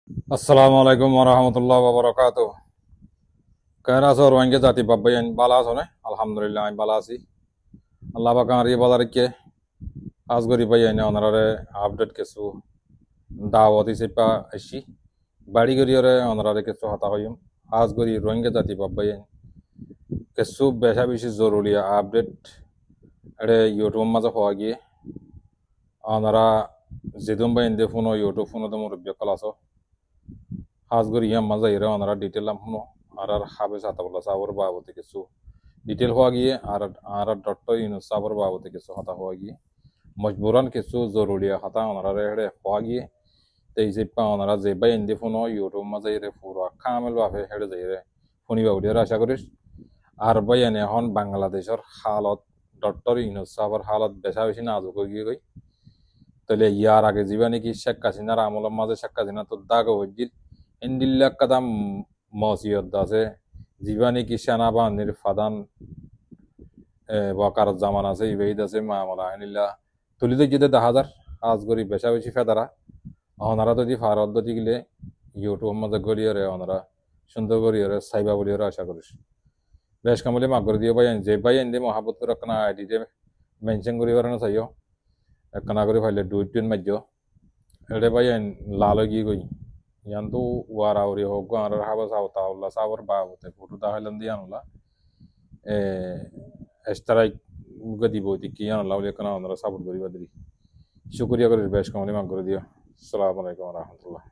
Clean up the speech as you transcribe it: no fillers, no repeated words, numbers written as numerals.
আসসালামু আলাইকুম ওরহমতুল্লাহ বাবরকাত। কেন আছো রোহিঙ্গা জাতি বাব্বাই বালা আছো না? আলহামদুলিল্লাহ আমি বালা আছি। আল্লাহ পাক আর ইয়ে বালা রেখে আজ গরি পাই আইনে ওনারে আপডেট কিছু দাওয়াত হিসেবে আইসি বাড়ি গরিয়রে ওনারে কিছু হতা হইম। আজ গরি রোহিঙ্গা জাতি বাব্বাই কিছু বেশা বেশি জরুরি আপডেট এড়ে ইউটিউব মাঝে হওয়া গিয়ে ওনারা যেদুম বাই ইন্দে ফোন ইউটিউব ফোন তো মুরব্বী কল আছো আজ গরি ইয়াম মাঝে ইরে ওনারা ডিটেল আম ফোন আর হাবে সাতাবল্লা সাবর বাবতে কিছু ডিটেল হওয়া গিয়ে আর ডক্টর ইউনুস সাবর বাবতে কিছু হতা হওয়া গিয়ে মজবুরান কিছু জরুরি হতা ওনারা হেড়ে হওয়া গিয়ে এই যে পা ওনারা যে বাই ইন্দি ফোন ইউটিউব মাঝে ইরে পুরো কামেল ভাবে হেড়ে যাইরে শুনিবা বলে আশা করিস। আর বাই এনে এখন বাংলাদেশের হালত ডক্টর ইউনুস সাবর হালত বেশা বেশি নাজুক হয়ে গিয়ে তাহলে ইয়ার আগে যাবা নাকি শেখ হাসিনার আমলের মাঝে শেখ হাসিনা তো দাগ হইল ইন্দিল্লা কাদাম মসিয়ত আছে যাবা নাকি সেনাবাহিনীর ফাদান ওয়াকার জামান আছে ইবেদ আছে মামলা আইনিল্লা তুলি তো যেতে 10,000 আজ গরি বেশা বেশি ফেদারা ওনারা যদি ফারত যদি গেলে ইউটিউব মাঝে গড়িয়ে ওনারা সুন্দর গড়িয়ে সাইবা বলিয়ে আশা করিস বেশ কামলে মাগ করে দিয়ে ভাই যে ভাই এনে মহাবত করে একটা আইডিতে মেনশন করি না চাইও একখানা করে ফাইলে দুইটিন মাঝ্য এড়ে ভাই লাল গিয়ে গই ইয়ান তো ওয়ার আউরি হোক আর হাবা সাও তাওলা সাবর বাবতে ফুটু তাহলেন দিয়ে আনলা স্ট্রাইক গদি বইতে কি আনলা বলে কেন আমরা সাপোর্ট করি বাদরি শুক্রিয়া করে বেশ কামলে মাগ করে দিও। আসসালামু আলাইকুম রহমতুল্লাহ।